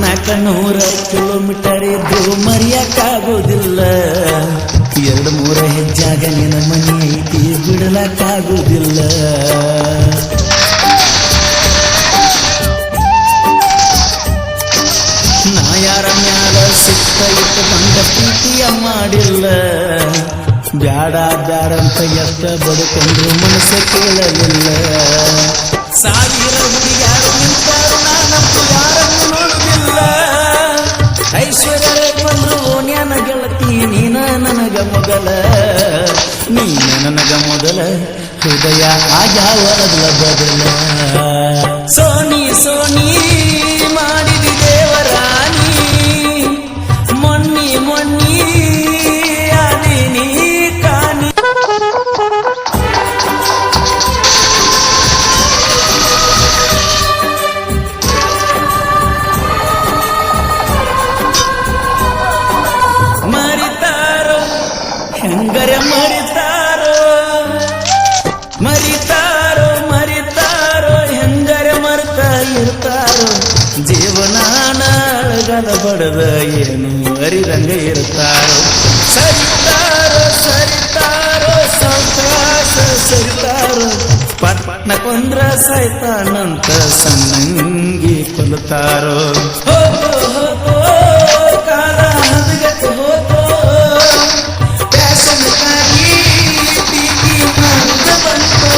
400 kilometre ಇದ್ದು ಮರೆಯಕ್ಕಾಗೋದಿಲ್ಲ 2-3 ಹೆಜ್ಜಾಗ ನಿನ್ನ ಮನೆ ಐತಿ ಬಿಡಲಕ್ಕಾಗೋದಿಲ್ಲ ನಾ ಯಾರ ಮ್ಯಾಲ ಸಿಕ್ಕ ಇಟ್ಟುಕೊಂಡ ಪ್ರೀತಿಯ ಮಾಡಿಲ್ಲ ಬ್ಯಾಡ ಬ್ಯಾಡಂತ ಎತ್ತ ಬದುಕೊಂಡ್ರು ಮನಸ್ಸು ಕೇಳಲಿಲ್ಲ 1000 ಹುಡುಗಿಯಾರು ನಿಂತಾರು ನಾನಂತೂ ಯಾರನ್ನು ನೋಡುವುದಿಲ್ಲ ಐಶ್ವರ್ಯ ಬಂದ್ರು ನ್ಯಾನ ಗೆಳತಿ ನೀನ ನನಗ ಮೊದಲ ಹೃದಯ ಆಗ್ಯಾವ ಅದಲ ಬದಲ ಸೋನಿ ಸೋನಿ ಮಾಡಿದಿ ದೇವರಾಣಿ ಮೊನ್ನಿ ಮೊನ್ನಿ ಆದೀನಿ ಕಾಣಿ ಮರಿತಾರೋ ಹೆಂಗರೆ ಮರಿತಾರೋ ಹೆಂಗರೆ ಮರ್ತ ಇರ್ತಾರೋ ಜೀವನಾನ ಅಳಗದ ಬಡದ ಏನು ಅರಿದಂಗ ಇರ್ತಾರೋ ಸರಿತಾರೋ ಸಾವಕಾಶ ಸರಿತಾರೋ ಪಟ್ನ ಕೊಂದ್ರ ಸೈತಾನಂತ ಸಣ್ಣಂಗಿ ಕೊಲ್ತಾರೋ ಕಾಲ ಹದಗಟ್ಟು ಹೋತೋ ಪ್ಯಾಶನ್ ಕಾಗಿ ತೀಗಿ ಮಂದ ಬಂತೋ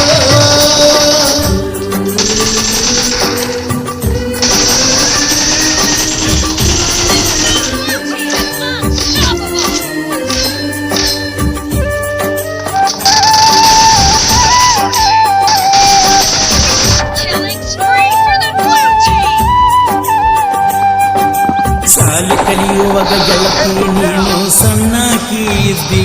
ಸಾಲಿ ಕಲಿಯುವಾಗ ಗೆಳತಿ ನೀನು ಸಣ್ಣಾಕಿ ಇದ್ದಿ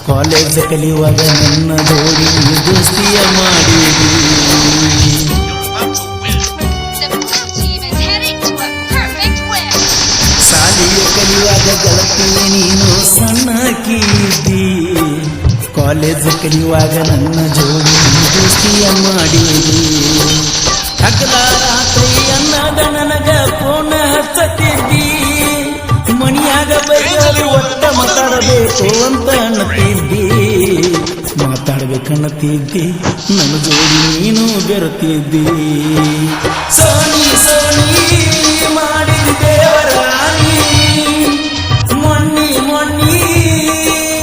ಕಾಲೇಜ್ ಕಲಿಯುವಾಗ ನನ್ನ ಜೋಡಿ ದೋಸ್ತಿಯ ಮಾಡಿದಿ ಸಾಲಿಯ ಕಲಿಯುವಾಗ ಗೆಳತಿ ನೀನು ಸಣ್ಣಾಕಿ ಇದ್ದಿ ಕಾಲೇಜ್ ಕಲಿಯುವಾಗ ನನ್ನ ಜೋಡಿ ದೋಸ್ತಿಯ ಮಾಡಿದಿ ಹಗಲ ರಾತ್ರಿ ಅನ್ನದ ನನಗ ಫೋನ್ ಹಚ್ಚತಿದ್ದಿ ಮಣಿಯಾಗ ಬೈಗಳು ಒಟ್ಟ ಮಾತಾಡಬೇಕು ಅಂತ ಮಾತಾಡ್ಬೇಕನ್ನತಿದ್ದಿ ನನ್ನ ಜೋಡಿ ನೀನು ಬೆರುತ್ತಿದ್ದಿ ಸೋನಿ ಸೋನಿ